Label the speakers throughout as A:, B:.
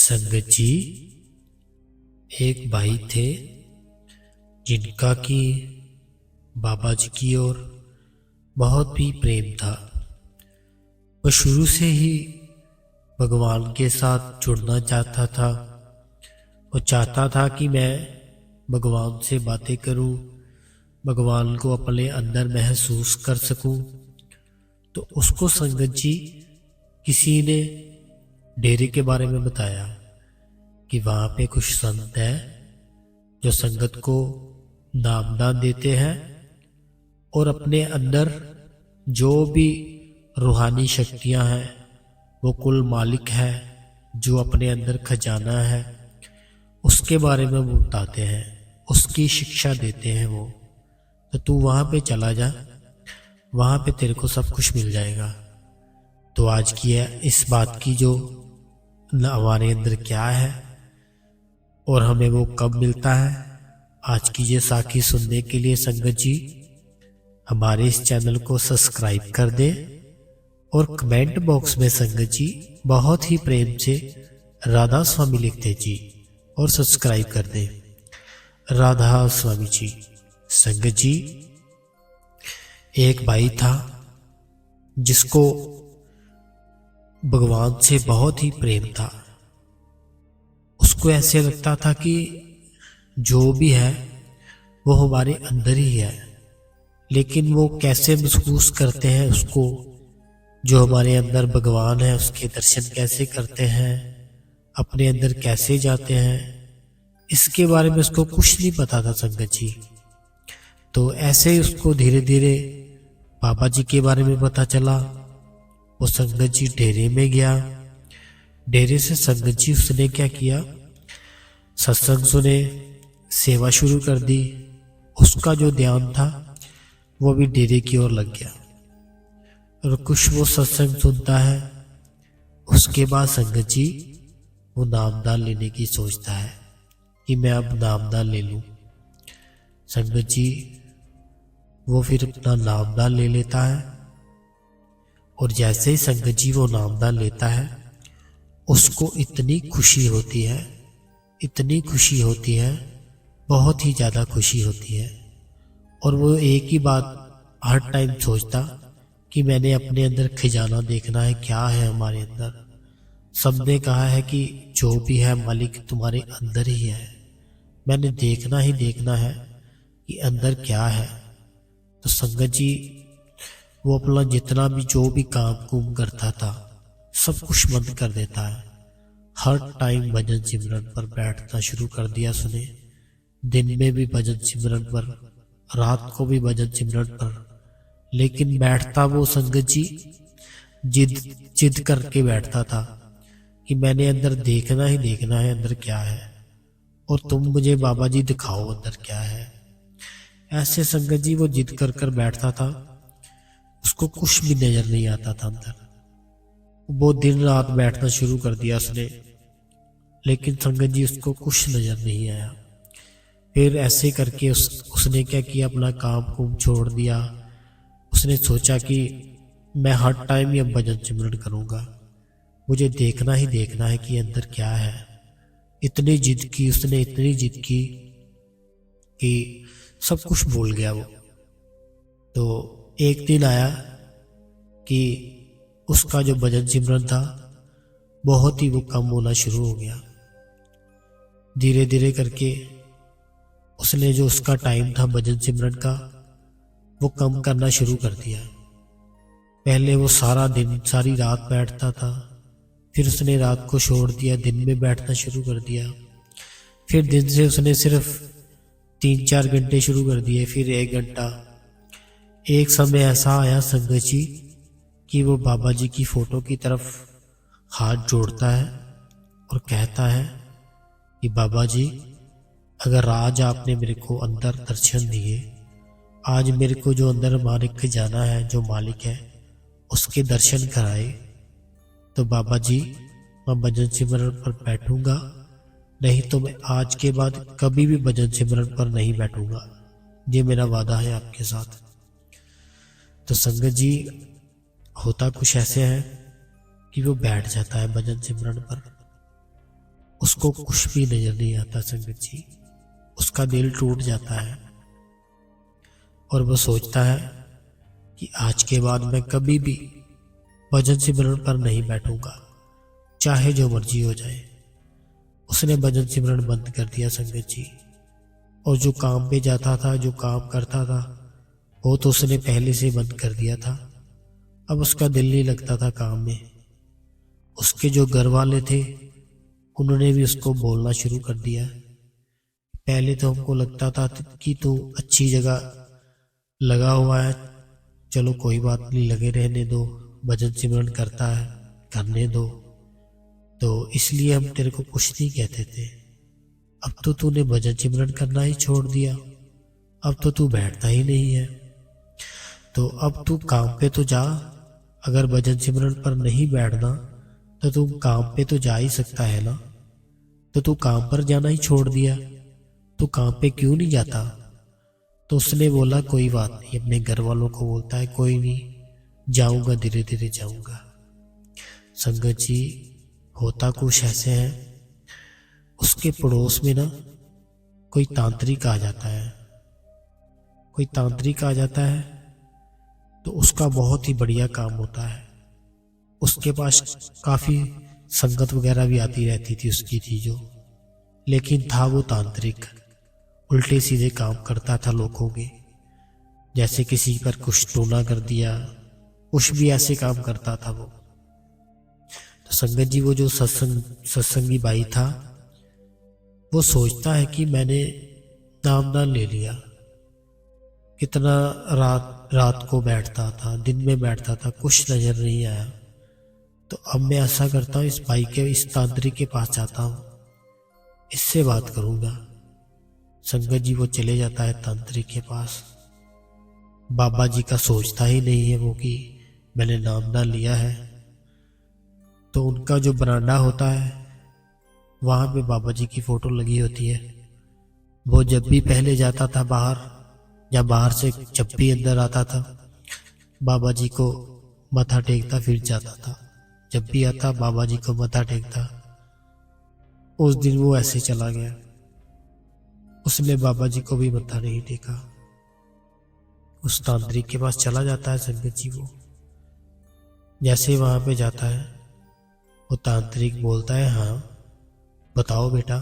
A: संगत जी, एक भाई थे जिनका कि बाबा जी की ओर बहुत भी प्रेम था। वह शुरू से ही भगवान के साथ जुड़ना चाहता था। वो चाहता था कि मैं भगवान से बातें करूं, भगवान को अपने अंदर महसूस कर सकूं। तो उसको संगत जी किसी ने डेरे के बारे में बताया कि वहाँ पे कुछ संत हैं जो संगत को नामदान देते हैं और अपने अंदर जो भी रूहानी शक्तियाँ हैं वो कुल मालिक है, जो अपने अंदर खजाना है उसके बारे में वो बताते हैं, उसकी शिक्षा देते हैं वो। तो तू वहाँ पे चला जा, वहाँ पे तेरे को सब कुछ मिल जाएगा। तो आज की है इस बात की जो हमारे अंदर क्या है और हमें वो कब मिलता है, आज की ये साखी सुनने के लिए संगत जी हमारे इस चैनल को सब्सक्राइब कर दे और कमेंट बॉक्स में संगत जी बहुत ही प्रेम से राधा स्वामी लिखते जी और सब्सक्राइब कर दे। राधा स्वामी जी। संगत जी, एक भाई था जिसको भगवान से बहुत ही प्रेम था। उसको ऐसे लगता था कि जो भी है वो हमारे अंदर ही है, लेकिन वो कैसे महसूस करते हैं उसको, जो हमारे अंदर भगवान है उसके दर्शन कैसे करते हैं, अपने अंदर कैसे जाते हैं, इसके बारे में उसको कुछ नहीं पता था संगत जी। तो ऐसे ही उसको धीरे धीरे बाबा जी के बारे में पता चला। वो संगत जी डेरे में गया। डेरे से संगत जी उसने क्या किया, सत्संग सुने, सेवा शुरू कर दी। उसका जो ध्यान था वो भी डेरे की ओर लग गया और कुछ वो सत्संग सुनता है। उसके बाद संगत जी वो नामदान लेने की सोचता है कि मैं अब नामदान ले लूं। संगत जी वो फिर अपना नामदान ले लेता है और जैसे ही संगत जी वो नामदान लेता है उसको इतनी खुशी होती है, इतनी खुशी होती है, बहुत ही ज़्यादा खुशी होती है। और वो एक ही बात हर टाइम सोचता कि मैंने अपने अंदर खजाना देखना है, क्या है हमारे अंदर। सबने कहा है कि जो भी है मालिक तुम्हारे अंदर ही है, मैंने देखना ही देखना है कि अंदर क्या है। तो संगत जी वो अपना जितना भी जो भी काम कुम करता था सब कुछ बंद कर देता है। हर टाइम भजन सिमरन पर बैठना शुरू कर दिया उसने। दिन में भी भजन सिमरन पर, रात को भी भजन सिमरन पर। लेकिन बैठता वो संगत जी जिद करके बैठता था कि मैंने अंदर देखना ही देखना है अंदर क्या है, और तुम मुझे बाबा जी दिखाओ अंदर क्या है। ऐसे संगत जी वो जिद कर कर बैठता था, उसको कुछ भी नजर नहीं आता था अंदर। वो दिन रात बैठना शुरू कर दिया उसने, लेकिन संगत जी उसको कुछ नजर नहीं आया। फिर ऐसे करके उसने क्या किया, अपना काम कुम छोड़ दिया। उसने सोचा कि मैं हर टाइम ही अब भजन सिमरन करूंगा, मुझे देखना ही देखना है कि अंदर क्या है। इतनी जिद की उसने, इतनी जिद की कि सब कुछ भूल गया वो। तो एक दिन आया कि उसका जो भजन सिमरन था बहुत ही वो कम होना शुरू हो गया। धीरे धीरे करके उसने जो उसका टाइम था भजन सिमरन का वो कम करना शुरू कर दिया। पहले वो सारा दिन सारी रात बैठता था, फिर उसने रात को छोड़ दिया, दिन में बैठना शुरू कर दिया। फिर दिन से उसने सिर्फ 3-4 घंटे शुरू कर दिए, फिर 1 घंटा। एक समय ऐसा आया संगत जी कि वो बाबा जी की फोटो की तरफ हाथ जोड़ता है और कहता है कि बाबा जी, अगर आज आपने मेरे को अंदर दर्शन दिए, आज मेरे को जो अंदर मालिक खजाना है, जो मालिक है उसके दर्शन कराए, तो बाबा जी मैं भजन सिमरन पर बैठूंगा, नहीं तो मैं आज के बाद कभी भी भजन सिमरन पर नहीं बैठूंगा। ये मेरा वादा है आपके साथ। तो संगत जी होता कुछ ऐसे है कि वो बैठ जाता है भजन सिमरन पर। उसको कुछ भी नजर नहीं आता संगत जी। उसका दिल टूट जाता है और वो सोचता है कि आज के बाद मैं कभी भी भजन सिमरन पर नहीं बैठूंगा, चाहे जो मर्जी हो जाए। उसने भजन सिमरन बंद कर दिया संगत जी। और जो काम पे जाता था, जो काम करता था, वो तो उसने पहले से बंद कर दिया था। अब उसका दिल नहीं लगता था काम में। उसके जो घर वाले थे उन्होंने भी उसको बोलना शुरू कर दिया। पहले तो हमको लगता था कि तू अच्छी जगह लगा हुआ है, चलो कोई बात नहीं, लगे रहने दो, भजन सिमरन करता है, करने दो, तो इसलिए हम तेरे को कुछ नहीं कहते थे। अब तो तूने भजन सिमरन करना ही छोड़ दिया, अब तो तू बैठता ही नहीं है, तो अब तू काम पे तो जा। अगर भजन सिमरन पर नहीं बैठना तो तू काम पे तो जा ही सकता है ना, तो तू काम पर जाना ही छोड़ दिया, तू काम पे क्यों नहीं जाता? तो उसने बोला कोई बात नहीं, अपने घर वालों को बोलता है कोई नहीं, जाऊंगा, धीरे धीरे जाऊंगा। संगत जी, होता कुछ ऐसे है, उसके पड़ोस में ना कोई तांत्रिक आ जाता है। कोई तांत्रिक आ जाता है तो उसका बहुत ही बढ़िया काम होता है। उसके पास काफी संगत वगैरह भी आती रहती थी उसकी थी जो, लेकिन था वो तांत्रिक, उल्टे सीधे काम करता था लोगों के। जैसे किसी पर कुछ टोना कर दिया, कुछ भी ऐसे काम करता था वो। तो संगत जी, वो जो सत्संगी भाई था, वो सोचता है कि मैंने नाम दान ले लिया, कितना रात को बैठता था, दिन में बैठता था, कुछ नजर नहीं आया, तो अब मैं ऐसा करता हूँ, इस भाई के, इस तांत्रिक के पास जाता हूँ, इससे बात करूंगा। संगत जी, वो चले जाता है तांत्रिक के पास। बाबा जी का सोचता ही नहीं है वो कि मैंने नाम दान लिया है। तो उनका जो बरांडा होता है वहां पे बाबा जी की फोटो लगी होती है। वो जब भी पहले जाता था बाहर, या बाहर से जब भी अंदर आता था, बाबा जी को मत्था टेकता फिर जाता था। जब भी आता बाबा जी को मत्था टेकता। उस दिन वो ऐसे चला गया, उसने बाबा जी को भी मत्था नहीं टेका। उस तांत्रिक के पास चला जाता है संगत जी। वो जैसे वहां पे जाता है, वो तांत्रिक बोलता है, हाँ बताओ बेटा,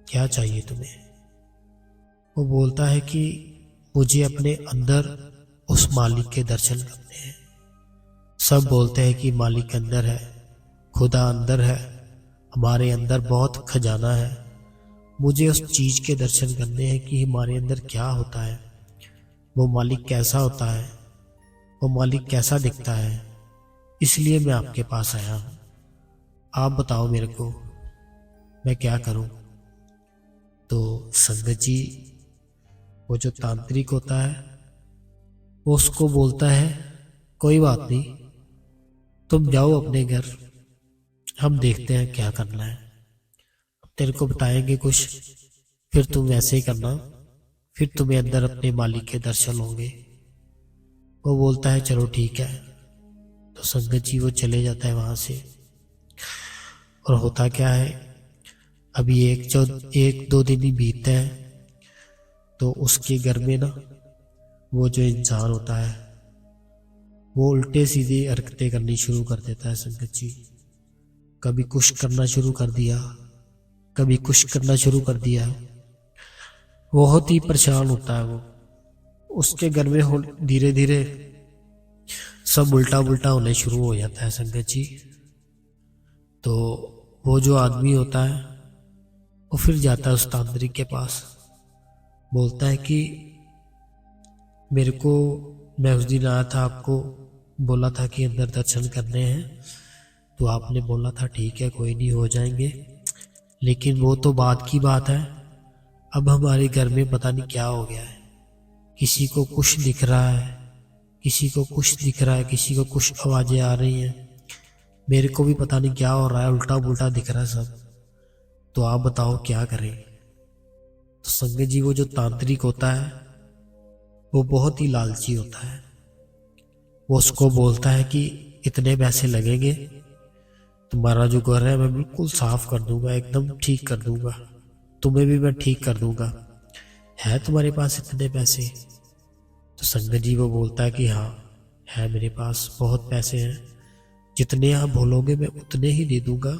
A: क्या चाहिए तुम्हें? वो बोलता है कि मुझे अपने अंदर उस मालिक के दर्शन करने हैं। सब बोलते हैं कि मालिक अंदर है, खुदा अंदर है, हमारे अंदर बहुत खजाना है। मुझे उस चीज के दर्शन करने हैं कि हमारे अंदर क्या होता है, वो मालिक कैसा होता है, वो मालिक कैसा दिखता है। इसलिए मैं आपके पास आया हूं। आप बताओ मेरे को, मैं क्या करूं? तो संगत जी, वो जो तांत्रिक होता है वो उसको बोलता है, कोई बात नहीं, तुम जाओ अपने घर, हम देखते हैं क्या करना है, तेरे को बताएंगे कुछ, फिर तुम वैसे ही करना, फिर तुम्हें अंदर अपने मालिक के दर्शन होंगे। वो बोलता है चलो ठीक है। तो संगत जी, वो चले जाता है वहां से। और होता क्या है, अभी एक दो दिन ही बीतते हैं तो उसके घर में ना वो जो इंसान होता है वो उल्टे सीधे हरकतें करनी शुरू कर देता है संगत जी। कभी कुछ करना शुरू कर दिया, कभी कुछ करना शुरू कर दिया। बहुत ही परेशान होता है वो। उसके घर में धीरे धीरे सब उल्टा उल्टा होने शुरू हो जाता है संगत जी। तो वो जो आदमी होता है वो फिर जाता है उस तांत्रिक के पास, बोलता है कि मेरे को, मैं उस दिन आया था, आपको बोला था कि अंदर दर्शन करने हैं, तो आपने बोला था ठीक है कोई नहीं, हो जाएंगे, लेकिन वो तो बाद की बात है। अब हमारे घर में पता नहीं क्या हो गया है, किसी को कुछ दिख रहा है, किसी को कुछ दिख रहा है, किसी को कुछ आवाजें आ रही हैं, मेरे को भी पता नहीं क्या हो रहा है, उल्टा पुल्टा दिख रहा है सब। तो आप बताओ क्या करें? तो संगत जी, वो जो तांत्रिक होता है वो बहुत ही लालची होता है। वो उसको बोलता है कि इतने पैसे लगेंगे तुम्हारा जो घर है मैं बिल्कुल साफ कर दूंगा, एकदम ठीक कर दूंगा, तुम्हें भी मैं ठीक कर दूंगा। है तुम्हारे पास इतने पैसे? तो संगत जी वो बोलता है कि हाँ है, मेरे पास बहुत पैसे हैं, जितने आप बोलोगे मैं उतने ही दे दूंगा,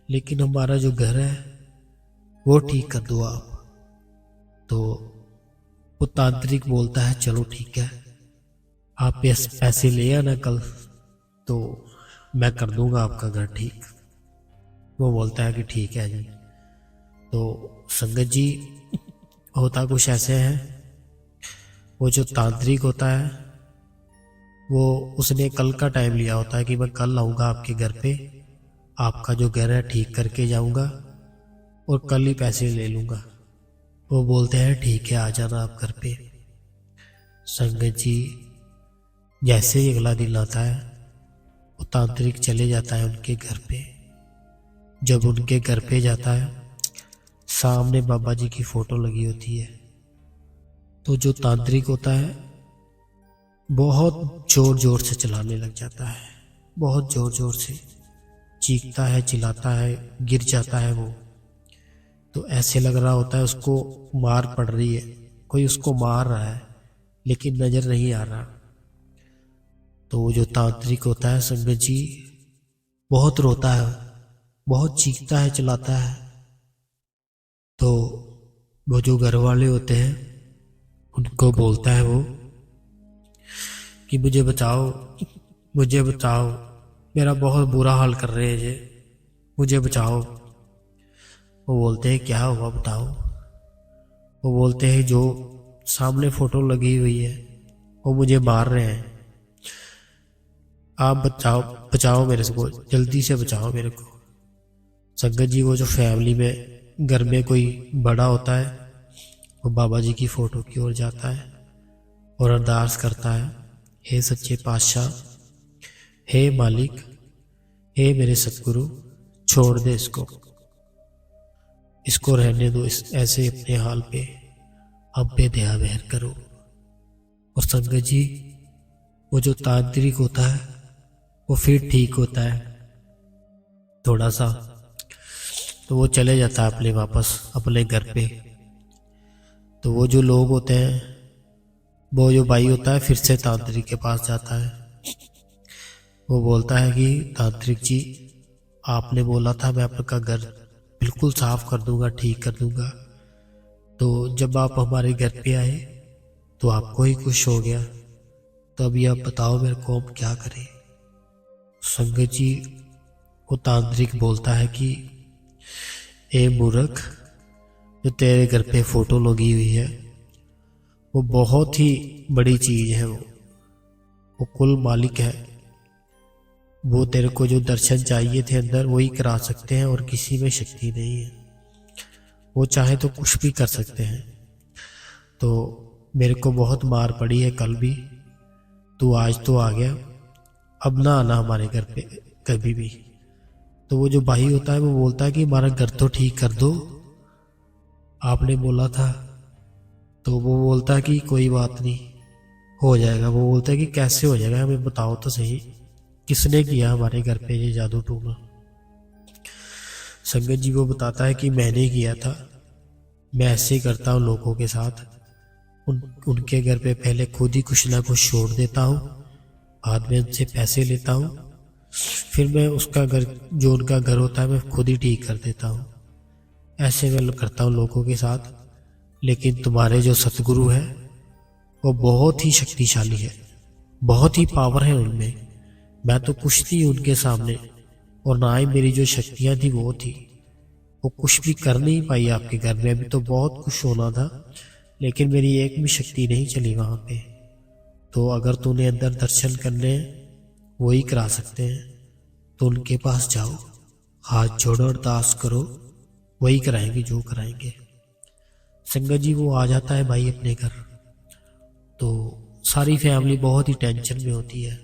A: लेकिन हमारा जो घर है वो ठीक कर दो आप। तो वो तांत्रिक बोलता है चलो ठीक है, आप पैसे ले आना कल, तो मैं कर दूंगा आपका घर ठीक। वो बोलता है कि ठीक है जी। तो संगत जी होता कुछ ऐसे है, वो जो तांत्रिक होता है वो उसने कल का टाइम लिया होता है कि मैं कल आऊँगा आपके घर पे, आपका जो घर है ठीक करके जाऊँगा और कल ही पैसे ले लूँगा। वो बोलते हैं ठीक है, आ जाना आप घर पे। संगत जी जैसे ही अगला दिन आता है वो तांत्रिक चले जाता है उनके घर पे। जब उनके घर पे जाता है सामने बाबा जी की फोटो लगी होती है। तो जो तांत्रिक होता है बहुत जोर जोर से चलाने लग जाता है, बहुत जोर जोर से चीखता है, चिल्लाता है, गिर जाता है वो। तो ऐसे लग रहा होता है उसको मार पड़ रही है, कोई उसको मार रहा है लेकिन नजर नहीं आ रहा। तो वो जो तांत्रिक होता है संगत जी बहुत रोता है, बहुत चीखता है, चिल्लाता है। तो वो जो घर वाले होते हैं उनको बोलता है वो कि मुझे बचाओ, मुझे बचाओ, मेरा बहुत बुरा हाल कर रहे हैं ये, मुझे बचाओ। वो बोलते हैं क्या हुआ बताओ। वो बोलते हैं जो सामने फोटो लगी हुई है वो मुझे मार रहे हैं, आप बचाओ, बचाओ मेरे को, जल्दी से बचाओ मेरे को। संगत जी वो जो फैमिली में घर में कोई बड़ा होता है वो बाबा जी की फोटो की ओर जाता है और अरदास करता है, हे सच्चे पातशाह, हे मालिक, हे मेरे सतगुरु, छोड़ दे इसको रहने दो, इस ऐसे अपने हाल पे, अब पे दया बहर करो। और संगत जी वो जो तांत्रिक होता है वो फिर ठीक होता है थोड़ा सा, तो वो चले जाता है अपने वापस अपने घर पे। तो वो जो लोग होते हैं, वो जो भाई होता है फिर से तांत्रिक के पास जाता है। वो बोलता है कि तांत्रिक जी आपने बोला था मैं आपका घर बिल्कुल साफ कर दूंगा, ठीक कर दूंगा, तो जब आप हमारे घर पे आए तो आपको ही कुछ हो गया, तो अभी आप बताओ मेरे को अब क्या करें। संगत जी वो तांत्रिक बोलता है कि ए मूर्ख, जो तेरे घर पे फोटो लगी हुई है वो बहुत ही बड़ी चीज है, वो कुल मालिक है, वो तेरे को जो दर्शन चाहिए थे अंदर वही करा सकते हैं और किसी में शक्ति नहीं है, वो चाहे तो कुछ भी कर सकते हैं। तो मेरे को बहुत मार पड़ी है कल भी, तू आज तो आ गया, अब ना आना हमारे घर पे कभी भी। तो वो जो भाई होता है वो बोलता है कि हमारा घर तो ठीक कर दो, आपने बोला था। तो वो बोलता है कि कोई बात नहीं, हो जाएगा। वो बोलता है कि कैसे हो जाएगा, हमें बताओ तो सही, किसने किया हमारे घर पे ये जादू टूना। संगत जी वो बताता है कि मैंने किया था, मैं ऐसे ही करता हूँ लोगों के साथ, उनके घर पे पहले खुद ही कुछ ना कुछ छोड़ देता हूँ, बाद में उनसे पैसे लेता हूँ, फिर मैं उसका घर, जो उनका घर होता है, मैं खुद ही ठीक कर देता हूँ। ऐसे मैं करता हूँ लोगों के साथ। लेकिन तुम्हारे जो सतगुरु है वो बहुत ही शक्तिशाली है, बहुत ही पावर है उनमें, मैं तो कुछ नहीं उनके सामने, और ना ही मेरी जो शक्तियां थी वो थी, वो कुछ भी कर नहीं पाई आपके घर में। अभी तो बहुत कुछ होना था लेकिन मेरी एक भी शक्ति नहीं चली वहां पे। तो अगर तूने अंदर दर्शन करने वही करा सकते हैं, तो उनके पास जाओ, हाथ जोड़ो, अरदास करो, वही कराएंगे जो कराएंगे। संगत जी वो आ जाता है भाई अपने घर। तो सारी फैमिली बहुत ही टेंशन में होती है।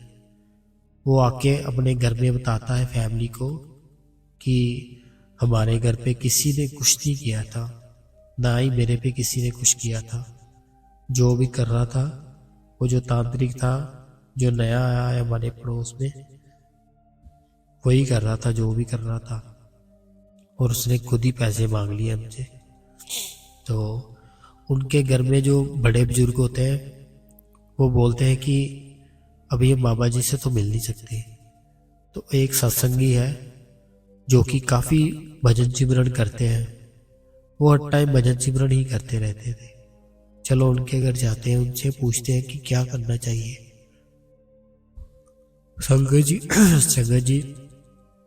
A: वो आके अपने घर में बताता है फैमिली को कि हमारे घर पे किसी ने कुछ नहीं किया था, ना ही मेरे पे किसी ने कुछ किया था, जो भी कर रहा था वो जो तांत्रिक था, जो नया आया है हमारे पड़ोस में, वही कर रहा था जो भी कर रहा था, और उसने खुद ही पैसे मांग लिए हमसे। तो उनके घर में जो बड़े बुजुर्ग होते हैं वो बोलते हैं कि अब ये बाबा जी से तो मिल नहीं सकते। तो एक सत्संगी है जो कि काफ़ी भजन सिमरन करते हैं, वो हर टाइम भजन सिमरन ही करते रहते थे। चलो उनके घर जाते हैं, उनसे पूछते हैं कि क्या करना चाहिए। संगत जी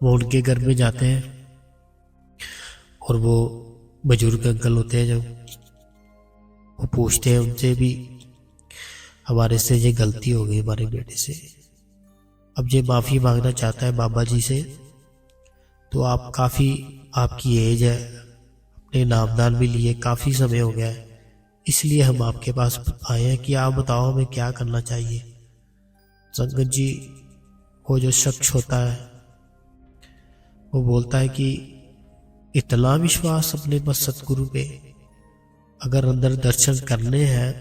A: वो उनके घर में जाते हैं, और वो बुजुर्ग अंकल होते हैं जो, वो पूछते हैं उनसे भी हमारे से ये गलती हो गई हमारे बेटे से, अब ये माफ़ी मांगना चाहता है बाबा जी से। तो आप काफ़ी, आपकी एज है, अपने नामदान भी लिए काफ़ी समय हो गया है, इसलिए हम आपके पास आए हैं कि आप बताओ हमें क्या करना चाहिए। संगत जी वो जो शख्स होता है वो बोलता है कि इतना विश्वास अपने बस सतगुरु पे, अगर अंदर दर्शन करने हैं,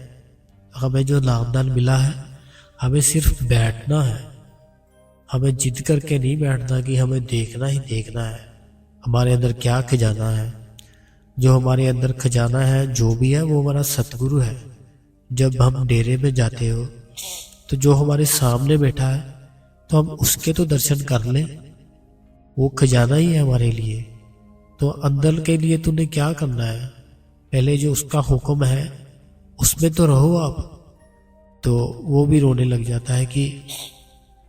A: हमें जो नामदान मिला है हमें सिर्फ बैठना है, हमें जिद करके नहीं बैठना कि हमें देखना ही देखना है हमारे अंदर क्या खजाना है। जो हमारे अंदर खजाना है जो भी है वो हमारा सतगुरु है। जब हम डेरे में जाते हो तो जो हमारे सामने बैठा है तो हम उसके तो दर्शन कर लें, वो खजाना ही है हमारे लिए। तो अंदर के लिए तूने क्या करना है, पहले जो उसका हुक्म है उसमें तो रहो आप। तो वो भी रोने लग जाता है कि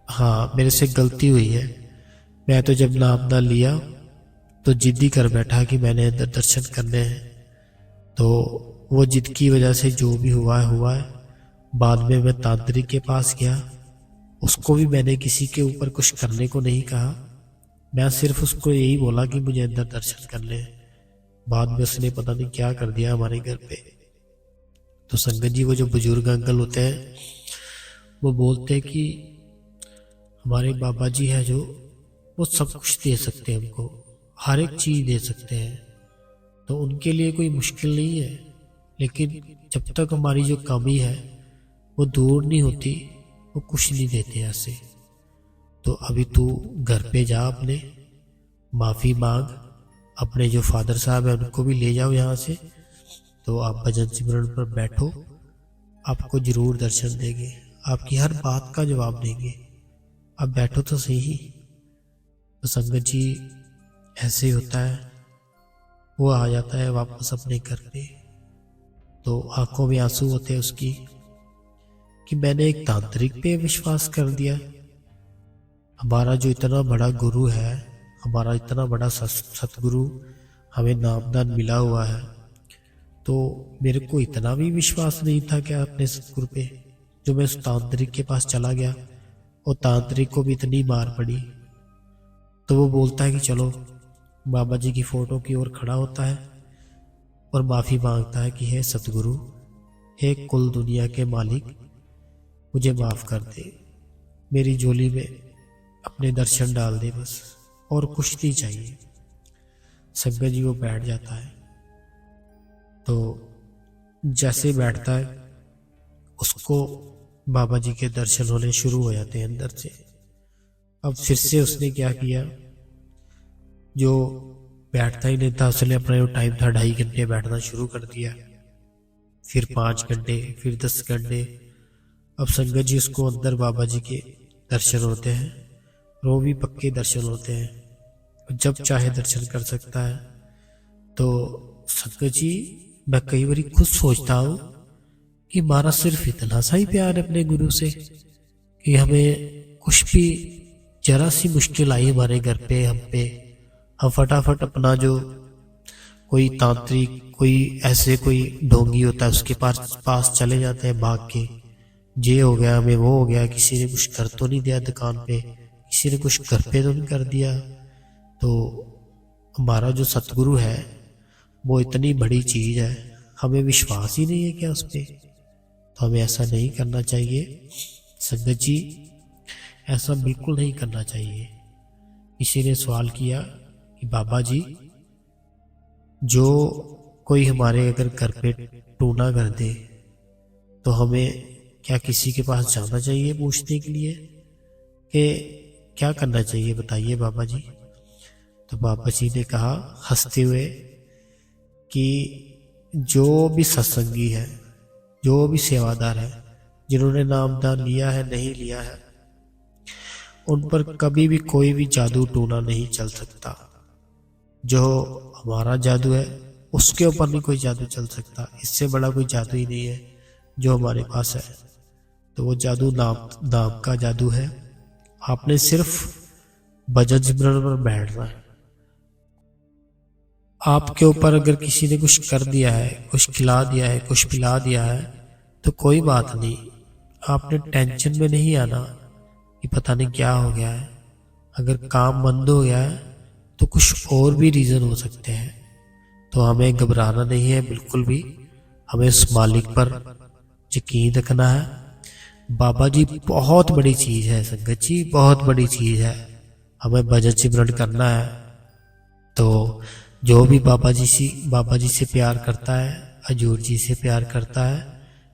A: हाँ मेरे से गलती हुई है, मैं तो जब नाम ना लिया तो जिद्दी कर बैठा कि मैंने अंदर दर्शन करने हैं। तो वो जिद की वजह से जो भी हुआ है। बाद में मैं तांत्रिक के पास गया, उसको भी मैंने किसी के ऊपर कुछ करने को नहीं कहा, मैं सिर्फ उसको यही बोला कि मुझे अंदर दर्शन करने हैं। बाद में उसने पता नहीं क्या कर दिया हमारे घर पे। तो संगत जी वो जो बुजुर्ग अंकल होते हैं वो बोलते हैं कि हमारे बाबा जी है जो, वो सब कुछ दे सकते हैं हमको, हर एक चीज़ दे सकते हैं, तो उनके लिए कोई मुश्किल नहीं है। लेकिन जब तक हमारी जो कमी है वो दूर नहीं होती वो कुछ नहीं देते ऐसे। तो अभी तू घर पे जा, अपने माफ़ी मांग, अपने जो फादर साहब हैं उनको भी ले जाओ यहाँ से। तो आप भजन सिमरन पर बैठो, आपको जरूर दर्शन देंगे, आपकी हर बात का जवाब देंगे, आप बैठो तो सही। तो संगत जी ऐसे ही होता है, वो आ जाता है वापस अपने घर पे। तो आंखों में आंसू होते हैं उसकी कि मैंने एक तांत्रिक पे विश्वास कर दिया। हमारा जो इतना बड़ा गुरु है, हमारा इतना बड़ा सतगुरु, हमें नामदान मिला हुआ है, तो मेरे को इतना भी विश्वास नहीं था क्या अपने सतगुरु पे, जो मैं उस तांत्रिक के पास चला गया और तांत्रिक को भी इतनी मार पड़ी। तो वो बोलता है कि चलो, बाबा जी की फोटो की ओर खड़ा होता है और माफ़ी मांगता है कि हे सतगुरु, हे कुल दुनिया के मालिक, मुझे माफ़ कर दे, मेरी झोली में अपने दर्शन डाल दे बस, और कुछ नहीं चाहिए। संगत जी वो बैठ जाता है। तो जैसे बैठता है उसको बाबा जी के दर्शन होने शुरू हो जाते हैं अंदर से। अब फिर से उसने क्या किया, जो बैठता ही नहीं था उसने अपना जो टाइम था 2.5 घंटे बैठना शुरू कर दिया, फिर 5 घंटे, फिर 10 घंटे। अब संगत जी उसको अंदर बाबा जी के दर्शन होते हैं, और वो भी पक्के दर्शन होते हैं, जब चाहे दर्शन कर सकता है। तो संगत जी मैं कई बार खुद सोचता हूँ कि हमारा सिर्फ इतना सा ही प्यार है अपने गुरु से कि हमें कुछ भी जरा सी मुश्किल आई हमारे घर पे, हम फटाफट अपना जो कोई तांत्रिक, कोई ऐसे कोई ढोंगी होता है उसके पास चले जाते हैं भाग के। ये हो गया, हमें वो हो गया, किसी ने कुछ कर तो नहीं दिया दुकान पे, किसी ने कुछ घर पे तो नहीं कर दिया। तो हमारा जो सतगुरु है वो इतनी बड़ी चीज़ है, हमें विश्वास ही नहीं है क्या उस पर? तो हमें ऐसा नहीं करना चाहिए संगत जी, ऐसा बिल्कुल नहीं करना चाहिए। किसी ने सवाल किया कि बाबा जी, जो कोई हमारे अगर घर पे टूना कर दे तो हमें क्या किसी के पास जाना चाहिए पूछने के लिए कि क्या करना चाहिए बताइए बाबा जी। तो बाबा जी ने कहा हंसते हुए कि जो भी सत्संगी है, जो भी सेवादार है, जिन्होंने नामदान लिया है नहीं लिया है, उन पर कभी भी कोई भी जादू टोना नहीं चल सकता। जो हमारा जादू है उसके ऊपर नहीं कोई जादू चल सकता। इससे बड़ा कोई जादू ही नहीं है जो हमारे पास है। तो वो जादू नाम का जादू है। आपने सिर्फ भजन सिमरन पर बैठना है। आपके ऊपर अगर किसी ने कुछ कर दिया है, कुछ खिला दिया है, कुछ पिला दिया है, तो कोई बात नहीं। आपने टेंशन में नहीं आना कि पता नहीं क्या हो गया है। अगर काम बंद हो गया है तो कुछ और भी रीजन हो सकते हैं। तो हमें घबराना नहीं है बिल्कुल भी। हमें उस मालिक पर यकीन रखना है। बाबा जी बहुत बड़ी चीज है संगत जी, बहुत बड़ी चीज है। हमें भजन सिमरन करना है। तो जो भी बाबा जी से प्यार करता है, हजूर जी से प्यार करता है,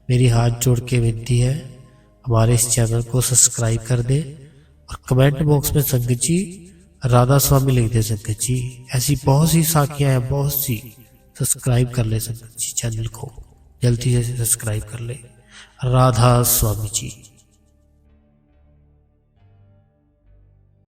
A: मेरी हाथ जोड़ के विनती है हमारे इस चैनल को सब्सक्राइब कर दे और कमेंट बॉक्स में संगत जी राधा स्वामी लिख दे संगत जी। ऐसी बहुत सी साखियां हैं, बहुत सी। सब्सक्राइब कर ले संगत जी, चैनल को जल्दी से सब्सक्राइब कर ले। राधा स्वामी जी।